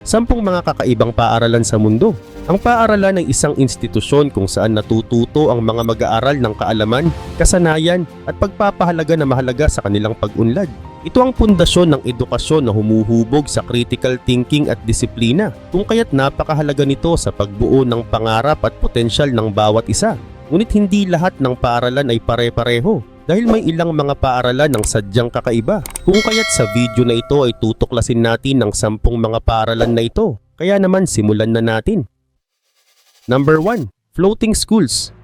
10 mga kakaibang paaralan sa mundo. Ang paaralan ay isang institusyon kung saan natututo ang mga mag-aaral ng kaalaman, kasanayan at pagpapahalaga na mahalaga sa kanilang pag-unlad. Ito ang pundasyon ng edukasyon na humuhubog sa critical thinking at disiplina, kung kaya't napakahalaga nito sa pagbuo ng pangarap at potensyal ng bawat isa. Ngunit hindi lahat ng paaralan ay pare-pareho, dahil may ilang mga paaralan ng sadyang kakaiba. Kung kaya't sa video na ito ay tutuklasin natin ang 10 mga paaralan na ito. Kaya naman simulan na natin. Number 1. Floating schools.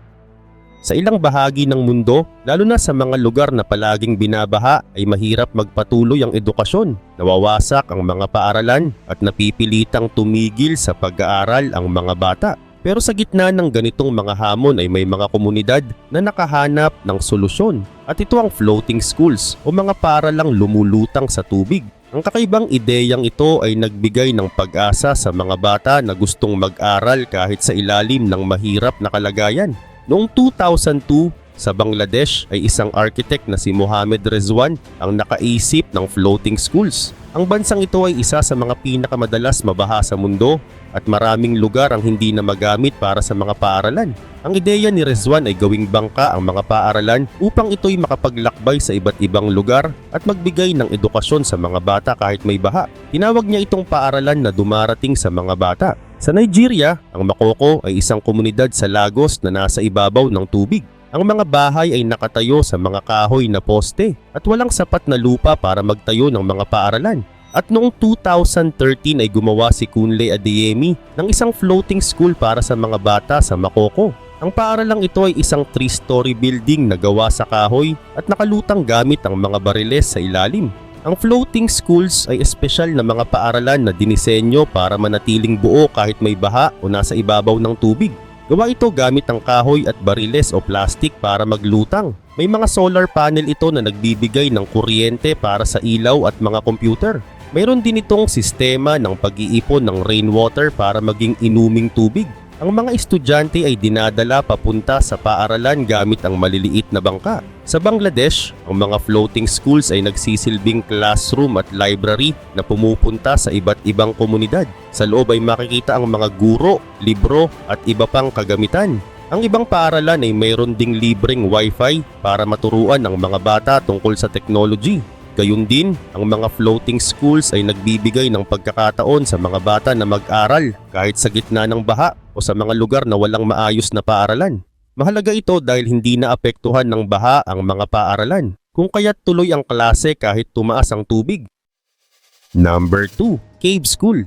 Sa ilang bahagi ng mundo, lalo na sa mga lugar na palaging binabaha, ay mahirap magpatuloy ang edukasyon. Nawawasak ang mga paaralan at napipilitang tumigil sa pag-aaral ang mga bata. Pero sa gitna ng ganitong mga hamon ay may mga komunidad na nakahanap ng solusyon. At ito ang floating schools o mga paaralang lumulutang sa tubig. Ang kakaibang ideyang ito ay nagbigay ng pag-asa sa mga bata na gustong mag-aral kahit sa ilalim ng mahirap na kalagayan. Noong 2002, sa Bangladesh ay isang architect na si Mohamed Rezwan ang nakaisip ng floating schools. Ang bansang ito ay isa sa mga pinakamadalas mabaha sa mundo at maraming lugar ang hindi na magamit para sa mga paaralan. Ang ideya ni Rezwan ay gawing bangka ang mga paaralan upang ito'y makapaglakbay sa iba't ibang lugar at magbigay ng edukasyon sa mga bata kahit may baha. Tinawag niya itong paaralan na dumarating sa mga bata. Sa Nigeria, ang Makoko ay isang komunidad sa Lagos na nasa ibabaw ng tubig. Ang mga bahay ay nakatayo sa mga kahoy na poste at walang sapat na lupa para magtayo ng mga paaralan. At noong 2013 ay gumawa si Kunle Adeyemi ng isang floating school para sa mga bata sa Makoko. Ang paaralang ito ay isang 3-story building na gawa sa kahoy at nakalutang gamit ang mga bariles sa ilalim. Ang floating schools ay espesyal na mga paaralan na dinisenyo para manatiling buo kahit may baha o nasa ibabaw ng tubig. Gawa ito gamit ang kahoy at bariles o plastic para maglutang. May mga solar panel ito na nagbibigay ng kuryente para sa ilaw at mga computer. Mayroon din itong sistema ng pag-iipon ng rainwater para maging inuming tubig. Ang mga estudyante ay dinadala papunta sa paaralan gamit ang maliliit na bangka. Sa Bangladesh, ang mga floating schools ay nagsisilbing classroom at library na pumupunta sa iba't ibang komunidad. Sa loob ay makikita ang mga guro, libro at iba pang kagamitan. Ang ibang paaralan ay mayroon ding libreng wifi para maturuan ang mga bata tungkol sa technology. Gayun din, ang mga floating schools ay nagbibigay ng pagkakataon sa mga bata na mag-aral kahit sa gitna ng baha o sa mga lugar na walang maayos na paaralan. Mahalaga ito dahil hindi naapektuhan ng baha ang mga paaralan, kung kaya't tuloy ang klase kahit tumaas ang tubig. Number 2. Cave School.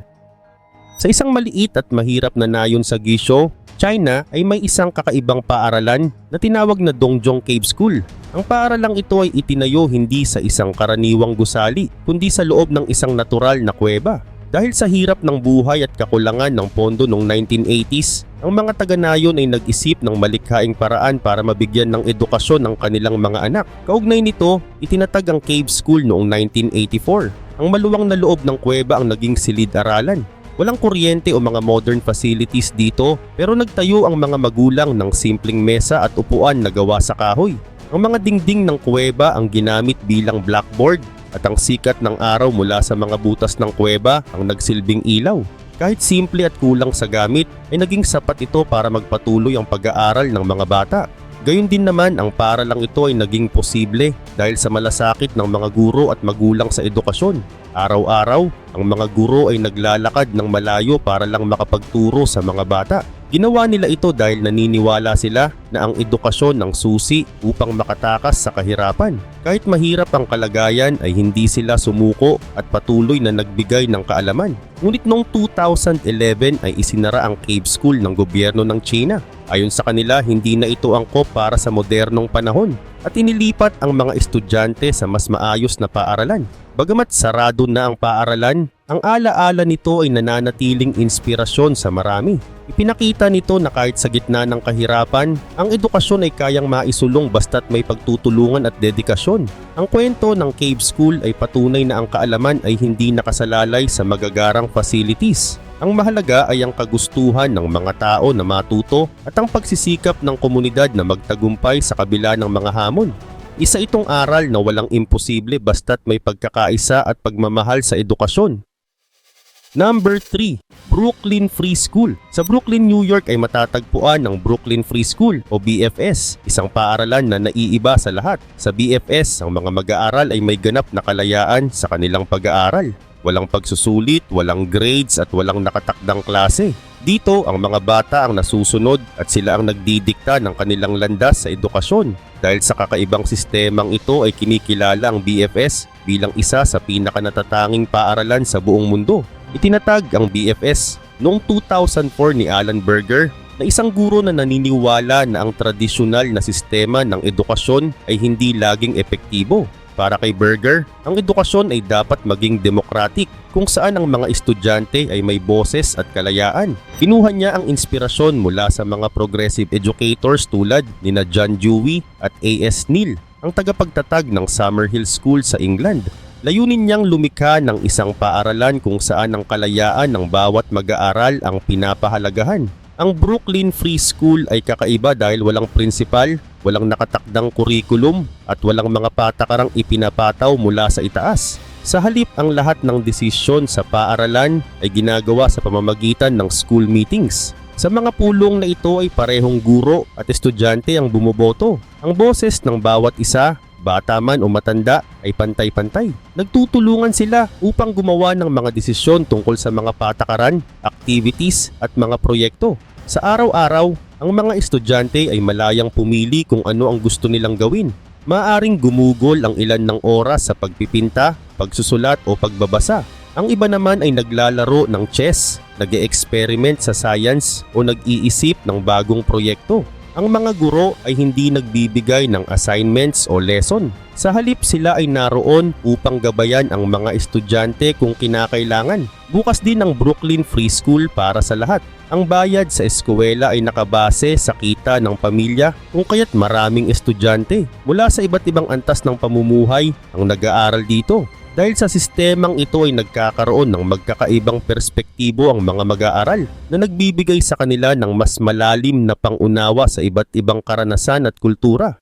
Sa isang maliit at mahirap na nayon sa Guizhou, China ay may isang kakaibang paaralan na tinawag na Dongjong Cave School. Ang paaralang ito ay itinayo hindi sa isang karaniwang gusali, kundi sa loob ng isang natural na kuweba. Dahil sa hirap ng buhay at kakulangan ng pondo noong 1980s, ang mga taga-nayon ay nag-isip ng malikhaing paraan para mabigyan ng edukasyon ang kanilang mga anak. Kaugnay nito, itinatag ang Cave School noong 1984. Ang maluwang na loob ng kuweba ang naging silid-aralan. Walang kuryente o mga modern facilities dito, pero nagtayo ang mga magulang ng simpleng mesa at upuan na gawa sa kahoy. Ang mga dingding ng kuweba ang ginamit bilang blackboard at ang sikat ng araw mula sa mga butas ng kuweba ang nagsilbing ilaw. Kahit simple at kulang sa gamit ay naging sapat ito para magpatuloy ang pag-aaral ng mga bata. Gayun din naman ang paaralang ito ay naging posible dahil sa malasakit ng mga guro at magulang sa edukasyon. Araw-araw, ang mga guro ay naglalakad ng malayo para lang makapagturo sa mga bata. Ginawa nila ito dahil naniniwala sila na ang edukasyon ng susi upang makatakas sa kahirapan. Kahit mahirap ang kalagayan ay hindi sila sumuko at patuloy na nagbigay ng kaalaman. Ngunit noong 2011 ay isinara ang Cave School ng gobyerno ng China. Ayon sa kanila, hindi na ito angkop para sa modernong panahon at inilipat ang mga estudyante sa mas maayos na paaralan. Bagamat sarado na ang paaralan, ang alaala nito ay nananatiling inspirasyon sa marami. Ipinakita nito na kahit sa gitna ng kahirapan, ang edukasyon ay kayang maisulong basta't may pagtutulungan at dedikasyon. Ang kwento ng Cave School ay patunay na ang kaalaman ay hindi nakasalalay sa magagarang facilities. Ang mahalaga ay ang kagustuhan ng mga tao na matuto at ang pagsisikap ng komunidad na magtagumpay sa kabila ng mga hamon. Isa itong aral na walang imposible basta't may pagkakaisa at pagmamahal sa edukasyon. Number 3, Brooklyn Free School. Sa Brooklyn, New York ay matatagpuan ang Brooklyn Free School o BFS, isang paaralan na naiiba sa lahat. Sa BFS, ang mga mag-aaral ay may ganap na kalayaan sa kanilang pag-aaral. Walang pagsusulit, walang grades at walang nakatakdang klase. Dito, ang mga bata ang nasusunod at sila ang nagdidikta ng kanilang landas sa edukasyon. Dahil sa kakaibang sistemang ito ay kinikilala ang BFS bilang isa sa pinakanatatanging paaralan sa buong mundo. Itinatag ang BFS noong 2004 ni Alan Berger na isang guro na naniniwala na ang tradisyonal na sistema ng edukasyon ay hindi laging epektibo. Para kay Berger, ang edukasyon ay dapat maging democratic kung saan ang mga estudyante ay may boses at kalayaan. Kinuha niya ang inspirasyon mula sa mga progressive educators tulad nina John Dewey at A.S. Neal, ang tagapagtatag ng Summerhill School sa England. Layunin niyang lumikha ng isang paaralan kung saan ang kalayaan ng bawat mag-aaral ang pinapahalagahan. Ang Brooklyn Free School ay kakaiba dahil walang prinsipal, walang nakatakdang kurikulum at walang mga patakarang ipinapataw mula sa itaas. Sa halip, ang lahat ng desisyon sa paaralan ay ginagawa sa pamamagitan ng school meetings. Sa mga pulong na ito ay parehong guro at estudyante ang bumoboto. Ang boses ng bawat isa, bata man o matanda, ay pantay-pantay. Nagtutulungan sila upang gumawa ng mga desisyon tungkol sa mga patakaran, activities at mga proyekto. Sa araw-araw, ang mga estudyante ay malayang pumili kung ano ang gusto nilang gawin. Maaring gumugol ang ilan ng oras sa pagpipinta, pagsusulat o pagbabasa. Ang iba naman ay naglalaro ng chess, nag-e-experiment sa science o nag-iisip ng bagong proyekto. Ang mga guro ay hindi nagbibigay ng assignments o lesson. Sa halip, sila ay naroon upang gabayan ang mga estudyante kung kinakailangan. Bukas din ang Brooklyn Free School para sa lahat. Ang bayad sa eskwela ay nakabase sa kita ng pamilya kung kaya't maraming estudyante mula sa iba't ibang antas ng pamumuhay ang nag-aaral dito. Dahil sa sistemang ito ay nagkakaroon ng magkakaibang perspektibo ang mga mag-aaral na nagbibigay sa kanila ng mas malalim na pangunawa sa iba't ibang karanasan at kultura.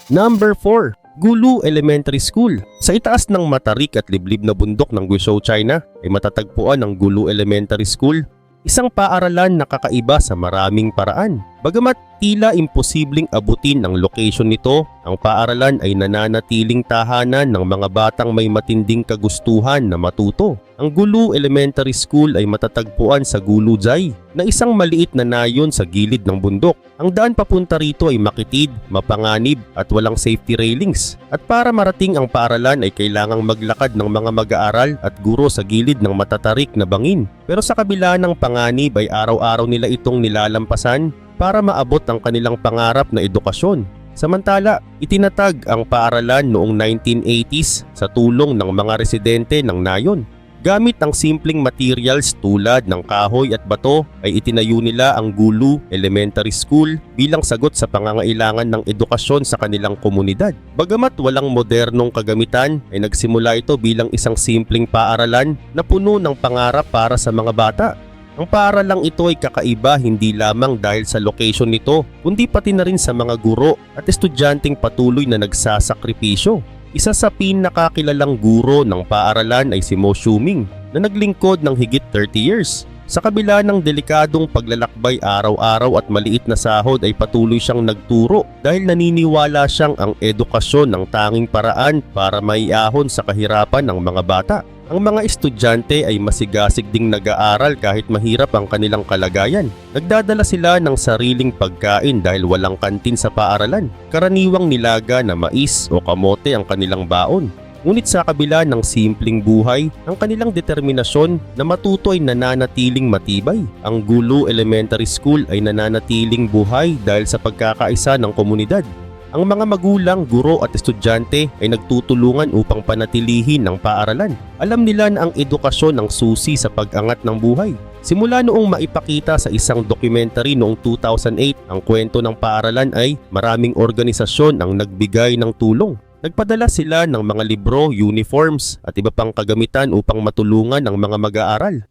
Number 4, Gulu Elementary School. Sa itaas ng matarik at liblib na bundok ng Guizhou, China ay matatagpuan ang Gulu Elementary School, isang paaralan na kakaiba sa maraming paraan. Bagamat tila imposibleng abutin ang location nito, ang paaralan ay nananatiling tahanan ng mga batang may matinding kagustuhan na matuto. Ang Gulu Elementary School ay matatagpuan sa Guluzhai, na isang maliit na nayon sa gilid ng bundok. Ang daan papunta rito ay makitid, mapanganib at walang safety railings. At para marating ang paaralan ay kailangang maglakad ng mga mag-aaral at guro sa gilid ng matatarik na bangin. Pero sa kabila ng panganib ay araw-araw nila itong nilalampasan para maabot ang kanilang pangarap na edukasyon. Samantala, itinatag ang paaralan noong 1980s sa tulong ng mga residente ng nayon. Gamit ang simpleng materials tulad ng kahoy at bato ay itinayo nila ang Gulu Elementary School bilang sagot sa pangangailangan ng edukasyon sa kanilang komunidad. Bagamat walang modernong kagamitan ay nagsimula ito bilang isang simpleng paaralan na puno ng pangarap para sa mga bata. Ang paaralang ito ay kakaiba hindi lamang dahil sa location nito, kundi pati na rin sa mga guro at estudyanteng patuloy na nagsasakripisyo. Isa sa pinakakilalang guro ng paaralan ay si Mo Xiuming na naglingkod ng higit 30 years. Sa kabila ng delikadong paglalakbay araw-araw at maliit na sahod ay patuloy siyang nagturo dahil naniniwala siyang ang edukasyon ang tanging paraan para maiahon sa kahirapan ng mga bata. Ang mga estudyante ay masigasig ding nag-aaral kahit mahirap ang kanilang kalagayan. Nagdadala sila ng sariling pagkain dahil walang kantin sa paaralan. Karaniwang nilaga na mais o kamote ang kanilang baon. Ngunit sa kabila ng simpleng buhay, ang kanilang determinasyon na matuto ay nananatiling matibay. Ang Gulu Elementary School ay nananatiling buhay dahil sa pagkakaisa ng komunidad. Ang mga magulang, guro at estudyante ay nagtutulungan upang panatilihin ang paaralan. Alam nila na ang edukasyon ang susi sa pag-angat ng buhay. Simula noong maipakita sa isang documentary noong 2008 ang kwento ng paaralan ay maraming organisasyon ang nagbigay ng tulong. Nagpadala sila ng mga libro, uniforms at iba pang kagamitan upang matulungan ang mga mag-aaral.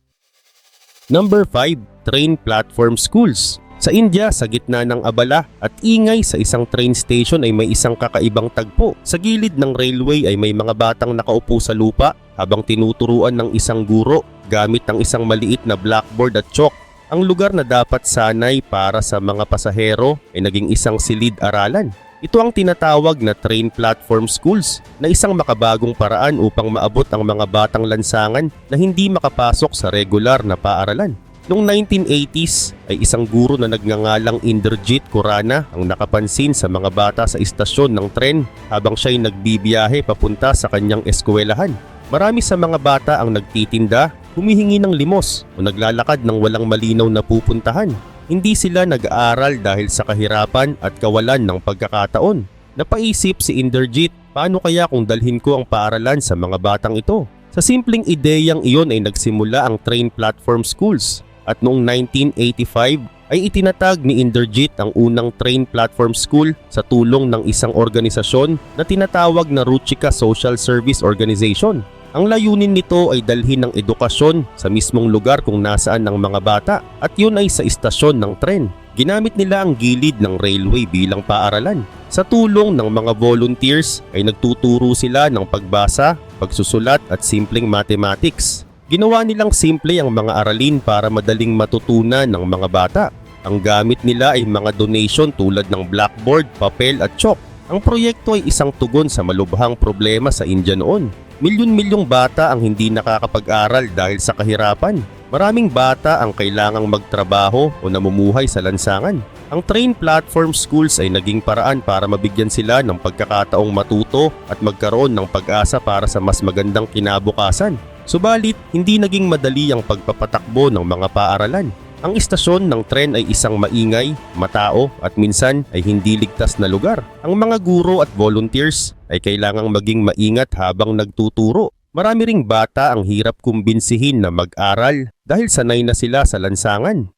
Number 5, Train Platform Schools. Sa India, sa gitna ng abala at ingay sa isang train station ay may isang kakaibang tagpo. Sa gilid ng railway ay may mga batang nakaupo sa lupa habang tinuturuan ng isang guro gamit ng isang maliit na blackboard at chalk. Ang lugar na dapat sanay para sa mga pasahero ay naging isang silid-aralan. Ito ang tinatawag na train platform schools na isang makabagong paraan upang maabot ang mga batang lansangan na hindi makapasok sa regular na paaralan. Noong 1980s ay isang guro na nagngangalang Inderjit Khurana ang nakapansin sa mga bata sa istasyon ng tren habang siya'y nagbibiyahe papunta sa kanyang eskwelahan. Marami sa mga bata ang nagtitinda, humihingi ng limos o naglalakad ng walang malinaw na pupuntahan. Hindi sila nag-aaral dahil sa kahirapan at kawalan ng pagkakataon. Napaisip si Inderjit, paano kaya kung dalhin ko ang paaralan sa mga batang ito? Sa simpleng ideyang iyon ay nagsimula ang train platform schools. At noong 1985 ay itinatag ni Inderjit ang unang train platform school sa tulong ng isang organisasyon na tinatawag na Ruchika Social Service Organization. Ang layunin nito ay dalhin ng edukasyon sa mismong lugar kung nasaan ang mga bata at yun ay sa istasyon ng tren. Ginamit nila ang gilid ng railway bilang paaralan. Sa tulong ng mga volunteers ay nagtuturo sila ng pagbasa, pagsusulat at simpleng mathematics. Ginawa nilang simple ang mga aralin para madaling matutunan ng mga bata. Ang gamit nila ay mga donation tulad ng blackboard, papel at chalk. Ang proyekto ay isang tugon sa malubhang problema sa India noon. Milyon-milyong bata ang hindi nakakapag-aral dahil sa kahirapan. Maraming bata ang kailangang magtrabaho o namumuhay sa lansangan. Ang train platform schools ay naging paraan para mabigyan sila ng pagkakataong matuto at magkaroon ng pag-asa para sa mas magandang kinabukasan. Subalit, hindi naging madali ang pagpapatakbo ng mga paaralan. Ang istasyon ng tren ay isang maingay, matao at minsan ay hindi ligtas na lugar. Ang mga guro at volunteers ay kailangang maging maingat habang nagtuturo. Marami ring bata ang hirap kumbinsihin na mag-aral dahil sanay na sila sa lansangan.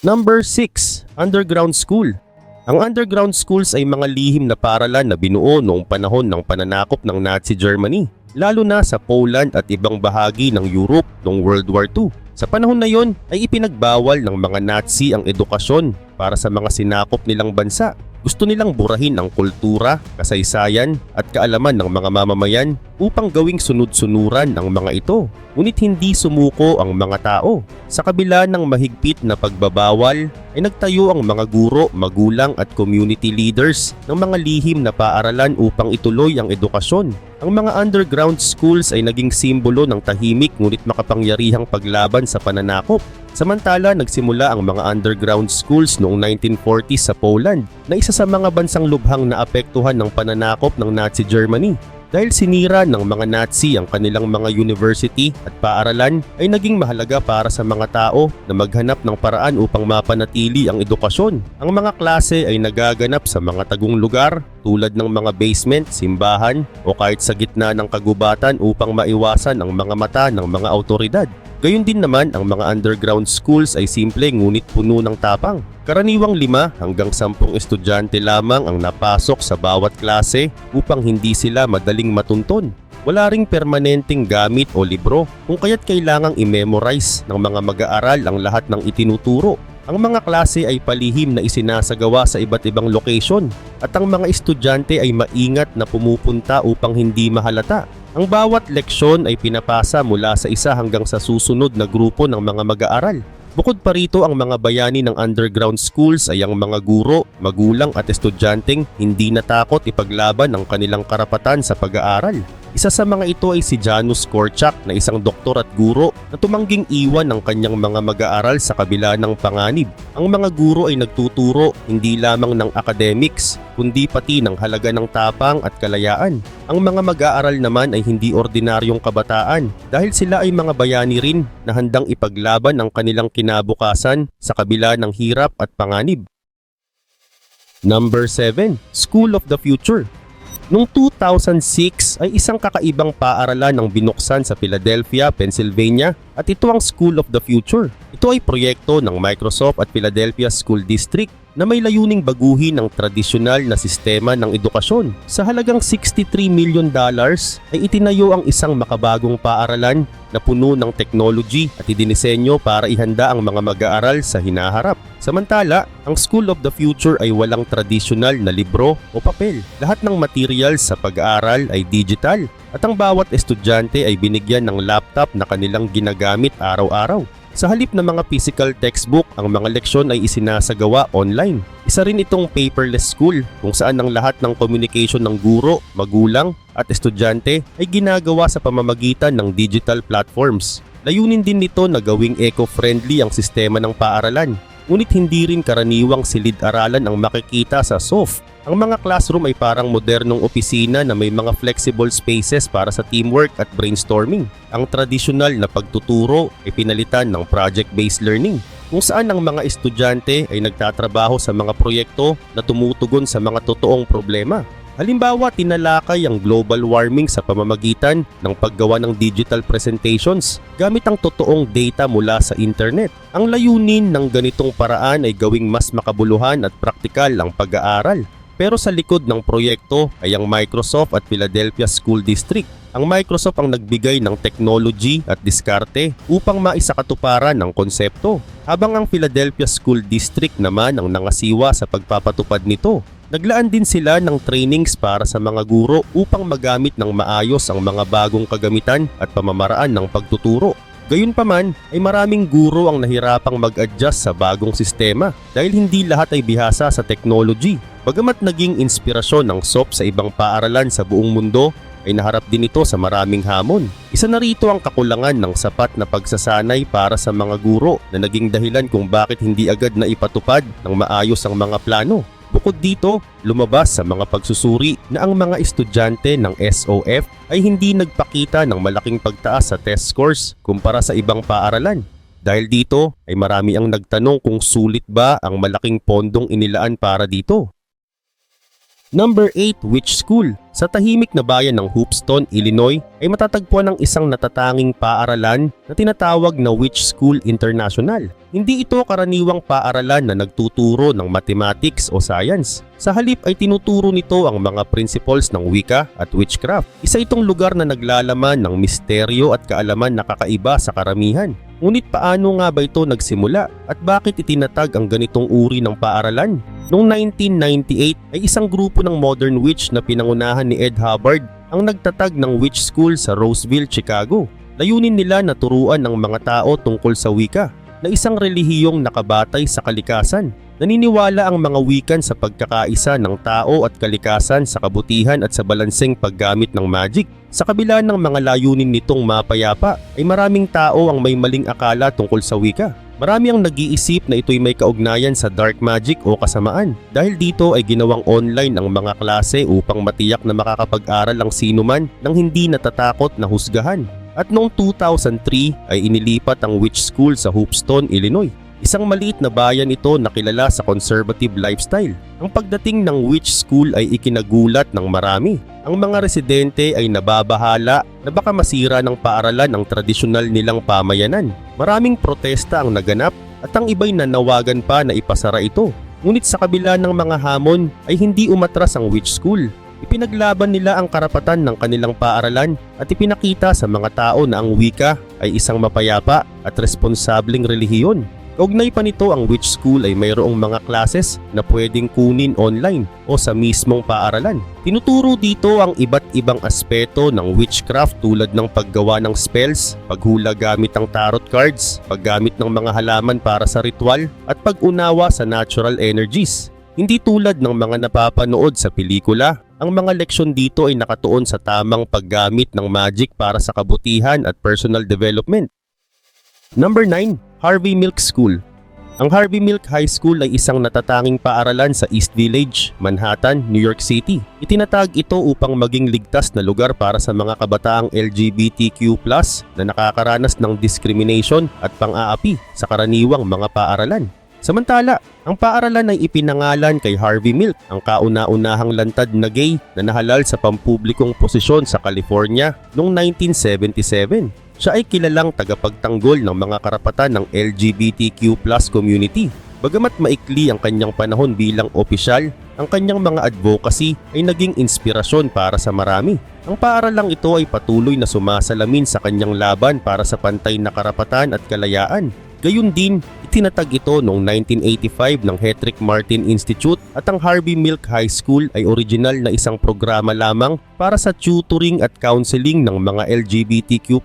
Number 6. Underground School. Ang underground schools ay mga lihim na paaralan na binuo noong panahon ng pananakop ng Nazi Germany, lalo na sa Poland at ibang bahagi ng Europe noong World War II. Sa panahon na yon ay ipinagbawal ng mga Nazi ang edukasyon para sa mga sinakop nilang bansa. Gusto nilang burahin ang kultura, kasaysayan at kaalaman ng mga mamamayan upang gawing sunod-sunuran ang mga ito. Ngunit hindi sumuko ang mga tao. Sa kabila ng mahigpit na pagbabawal ay nagtayo ang mga guro, magulang at community leaders ng mga lihim na paaralan upang ituloy ang edukasyon. Ang mga underground schools ay naging simbolo ng tahimik ngunit makapangyarihang paglaban sa pananakop. Samantala, nagsimula ang mga underground schools noong 1940s sa Poland na isa sa mga bansang lubhang naapektuhan ng pananakop ng Nazi Germany. Dahil sinira ng mga Nazi ang kanilang mga university at paaralan ay naging mahalaga para sa mga tao na maghanap ng paraan upang mapanatili ang edukasyon. Ang mga klase ay nagaganap sa mga tagong lugar tulad ng mga basement, simbahan o kahit sa gitna ng kagubatan upang maiwasan ang mga mata ng mga autoridad. Gayun din naman ang mga underground schools ay simple ngunit puno ng tapang. Karaniwang 5 hanggang 10 estudyante lamang ang napasok sa bawat klase upang hindi sila madaling matunton. Wala ring permanenteng gamit o libro kung kaya't kailangang i-memorize ng mga mag-aaral ang lahat ng itinuturo. Ang mga klase ay palihim na isinasagawa sa iba't ibang location at ang mga estudyante ay maingat na pumupunta upang hindi mahalata. Ang bawat leksyon ay pinapasa mula sa isa hanggang sa susunod na grupo ng mga mag-aaral. Bukod pa rito, ang mga bayani ng underground schools ay ang mga guro, magulang at estudyanteng hindi natakot ipaglaban ang kanilang karapatan sa pag-aaral. Isa sa mga ito ay si Janusz Korczak na isang doktor at guro na tumangging iwan ng kanyang mga mag-aaral sa kabila ng panganib. Ang mga guro ay nagtuturo hindi lamang ng academics kundi pati ng halaga ng tapang at kalayaan. Ang mga mag-aaral naman ay hindi ordinaryong kabataan dahil sila ay mga bayani rin na handang ipaglaban ang kanilang kinabukasan sa kabila ng hirap at panganib. Number 7. School of the Future. Noong 2006 ay isang kakaibang paaralan ang binuksan sa Philadelphia, Pennsylvania at ito ang School of the Future. Ito ay proyekto ng Microsoft at Philadelphia School District. na may layuning baguhin ang tradisyonal na sistema ng edukasyon. Sa halagang $63 million ay itinayo ang isang makabagong paaralan na puno ng technology at idinisenyo para ihanda ang mga mag-aaral sa hinaharap. Samantala, ang School of the Future ay walang tradisyonal na libro o papel. Lahat ng materials sa pag-aaral ay digital at ang bawat estudyante ay binigyan ng laptop na kanilang ginagamit araw-araw. Sa halip ng mga physical textbook, ang mga leksyon ay isinasagawa online. Isa rin itong paperless school kung saan ang lahat ng communication ng guro, magulang at estudyante ay ginagawa sa pamamagitan ng digital platforms. Layunin din nito na gawing eco-friendly ang sistema ng paaralan. Ngunit hindi rin karaniwang silid-aralan ang makikita sa SOF. Ang mga classroom ay parang modernong opisina na may mga flexible spaces para sa teamwork at brainstorming. Ang tradisyonal na pagtuturo ay pinalitan ng project-based learning, kung saan ang mga estudyante ay nagtatrabaho sa mga proyekto na tumutugon sa mga totoong problema. Halimbawa, tinalakay ang global warming sa pamamagitan ng paggawa ng digital presentations gamit ang totoong data mula sa internet. Ang layunin ng ganitong paraan ay gawing mas makabuluhan at praktikal ang pag-aaral. Pero sa likod ng proyekto ay ang Microsoft at Philadelphia School District. Ang Microsoft ang nagbigay ng technology at diskarte upang maisakatuparan ang konsepto, habang ang Philadelphia School District naman ang nangasiwa sa pagpapatupad nito. Naglaan din sila ng trainings para sa mga guro upang magamit ng maayos ang mga bagong kagamitan at pamamaraan ng pagtuturo. Gayunpaman ay maraming guro ang nahirapang mag-adjust sa bagong sistema dahil hindi lahat ay bihasa sa technology. Bagamat naging inspirasyon ng SOP sa ibang paaralan sa buong mundo, ay naharap din ito sa maraming hamon. Isa na rito ang kakulangan ng sapat na pagsasanay para sa mga guro na naging dahilan kung bakit hindi agad na ipatupad ng maayos ang mga plano. Bukod dito, lumabas sa mga pagsusuri na ang mga estudyante ng SOF ay hindi nagpakita ng malaking pagtaas sa test scores kumpara sa ibang paaralan. Dahil dito ay marami ang nagtanong kung sulit ba ang malaking pondong inilaan para dito. Number 8, which school? Sa tahimik na bayan ng Hoopeston, Illinois ay matatagpuan ang isang natatanging paaralan na tinatawag na Which School International. Hindi ito karaniwang paaralan na nagtuturo ng mathematics o science. Sa halip ay tinuturo nito ang mga principles ng wika at witchcraft. Isa itong lugar na naglalaman ng misteryo at kaalaman na kakaiba sa karamihan. Ngunit paano nga ba ito nagsimula at bakit itinatag ang ganitong uri ng paaralan? Noong 1998 ay isang grupo ng modern witch na pinangunahan ni Ed Hubbard ang nagtatag ng witch school sa Roseville, Chicago. Layunin nila na turuan ng mga tao tungkol sa wika na isang relihiyong nakabatay sa kalikasan. Naniniwala ang mga wikan sa pagkakaisa ng tao at kalikasan sa kabutihan at sa balanseng paggamit ng magic. Sa kabila ng mga layunin nitong mapayapa ay maraming tao ang may maling akala tungkol sa wika. Marami ang nag-iisip na ito'y may kaugnayan sa dark magic o kasamaan. Dahil dito ay ginawang online ang mga klase upang matiyak na makakapag-aral ang sinuman nang hindi natatakot na husgahan. At noong 2003 ay inilipat ang witch school sa Hoopeston, Illinois. Isang maliit na bayan ito na kilala sa conservative lifestyle. Ang pagdating ng witch school ay ikinagulat ng marami. Ang mga residente ay nababahala na baka masira ng paaralan ang tradisyonal nilang pamayanan. Maraming protesta ang naganap at ang iba'y nanawagan pa na ipasara ito. Ngunit sa kabila ng mga hamon ay hindi umatras ang witch school. Ipinaglaban nila ang karapatan ng kanilang paaralan at ipinakita sa mga tao na ang wika ay isang mapayapa at responsableng relihiyon. Kaugnay pa nito, ang witch school ay mayroong mga classes na pwedeng kunin online o sa mismong paaralan. Tinuturo dito ang iba't ibang aspeto ng witchcraft tulad ng paggawa ng spells, paghula gamit ng tarot cards, paggamit ng mga halaman para sa ritual, at pag-unawa sa natural energies. Hindi tulad ng mga napapanood sa pelikula, ang mga leksyon dito ay nakatuon sa tamang paggamit ng magic para sa kabutihan at personal development. Number 9, Harvey Milk School. Ang Harvey Milk High School ay isang natatanging paaralan sa East Village, Manhattan, New York City. Itinatag ito upang maging ligtas na lugar para sa mga kabataang LGBTQ+ na nakakaranas ng discrimination at pang-aapi sa karaniwang mga paaralan. Samantala, ang paaralan ay ipinangalan kay Harvey Milk, ang kauna-unahang lantad na gay na nahalal sa pampublikong posisyon sa California noong 1977. Siya ay kilalang tagapagtanggol ng mga karapatan ng LGBTQ+ community. Bagamat maikli ang kanyang panahon bilang opisyal, ang kanyang mga advocacy ay naging inspirasyon para sa marami. Ang paaralang ito ay patuloy na sumasalamin sa kanyang laban para sa pantay na karapatan at kalayaan. Gayun din, itinatag ito noong 1985 ng Hetrick Martin Institute at ang Harvey Milk High School ay original na isang programa lamang para sa tutoring at counseling ng mga LGBTQ+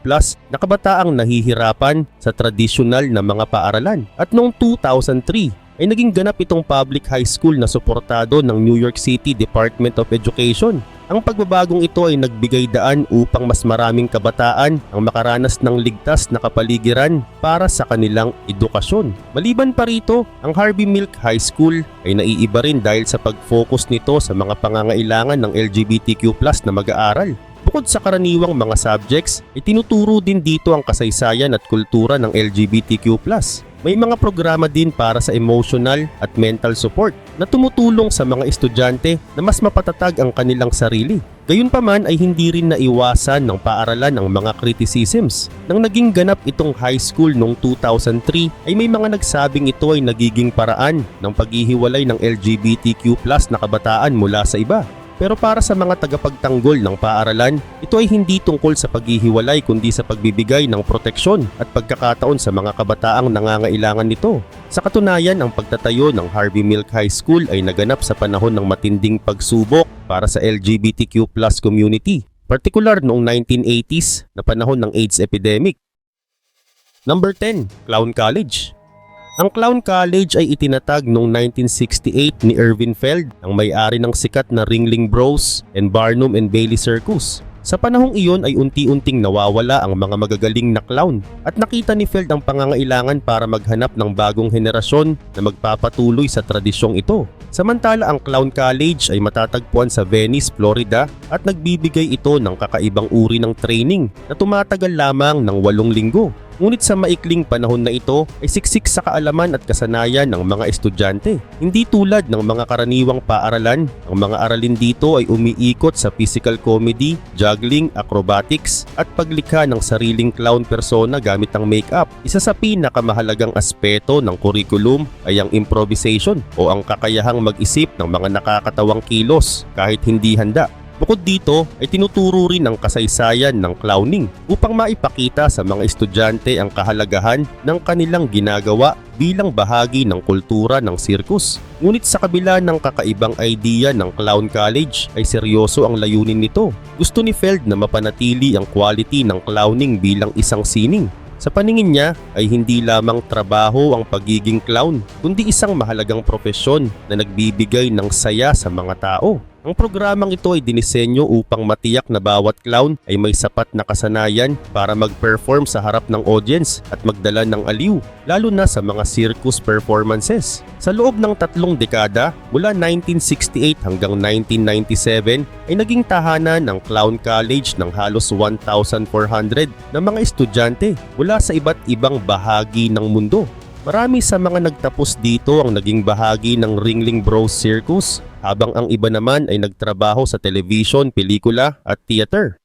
na kabataang nahihirapan sa tradisyonal na mga paaralan. At noong 2003, ay naging ganap itong public high school na suportado ng New York City Department of Education. Ang pagbabagong ito ay nagbigay daan upang mas maraming kabataan ang makaranas ng ligtas na kapaligiran para sa kanilang edukasyon. Maliban pa rito, ang Harvey Milk High School ay naiiba rin dahil sa pag-focus nito sa mga pangangailangan ng LGBTQ+ na mag-aaral. Bukod sa karaniwang mga subjects, itinuturo din dito ang kasaysayan at kultura ng LGBTQ+. May mga programa din para sa emotional at mental support na tumutulong sa mga estudyante na mas mapatatag ang kanilang sarili. Gayunpaman ay hindi rin naiwasan ng paaralan ang mga criticisms. Nang naging ganap itong high school noong 2003 ay may mga nagsabing ito ay nagiging paraan ng paghihiwalay ng LGBTQ+ na kabataan mula sa iba. Pero para sa mga tagapagtanggol ng paaralan, ito ay hindi tungkol sa paghihiwalay kundi sa pagbibigay ng proteksyon at pagkakataon sa mga kabataang nangangailangan nito. Sa katunayan, ang pagtatayo ng Harvey Milk High School ay naganap sa panahon ng matinding pagsubok para sa LGBTQ+ community, partikular noong 1980s na panahon ng AIDS epidemic. Number 10, Clown College. Ang Clown College ay itinatag noong 1968 ni Irvin Feld, ang may-ari ng sikat na Ringling Bros and Barnum and Bailey Circus. Sa panahong iyon ay unti-unting nawawala ang mga magagaling na clown at nakita ni Feld ang pangangailangan para maghanap ng bagong henerasyon na magpapatuloy sa tradisyong ito. Samantala ang Clown College ay matatagpuan sa Venice, Florida at nagbibigay ito ng kakaibang uri ng training na tumatagal lamang ng 8 linggo. Ngunit sa maikling panahon na ito ay siksik sa kaalaman at kasanayan ng mga estudyante. Hindi tulad ng mga karaniwang paaralan, ang mga aralin dito ay umiikot sa physical comedy, juggling, acrobatics at paglikha ng sariling clown persona gamit ang makeup. Isa sa pinakamahalagang aspeto ng curriculum ay ang improvisation o ang kakayahang mag-isip ng mga nakakatawang kilos kahit hindi handa. Bukod dito ay tinuturo rin ang kasaysayan ng clowning upang maipakita sa mga estudyante ang kahalagahan ng kanilang ginagawa bilang bahagi ng kultura ng circus. Ngunit sa kabila ng kakaibang idea ng Clown College ay seryoso ang layunin nito. Gusto ni Feld na mapanatili ang quality ng clowning bilang isang sining. Sa paningin niya ay hindi lamang trabaho ang pagiging clown, kundi isang mahalagang propesyon na nagbibigay ng saya sa mga tao. Ang programang ito ay dinisenyo upang matiyak na bawat clown ay may sapat na kasanayan para mag-perform sa harap ng audience at magdala ng aliw, lalo na sa mga circus performances. Sa loob ng 3 dekada, mula 1968 hanggang 1997, ay naging tahanan ng Clown College ng halos 1,400 na mga estudyante mula sa iba't ibang bahagi ng mundo. Marami sa mga nagtapos dito ang naging bahagi ng Ringling Bros Circus, habang ang iba naman ay nagtrabaho sa television, pelikula at theater.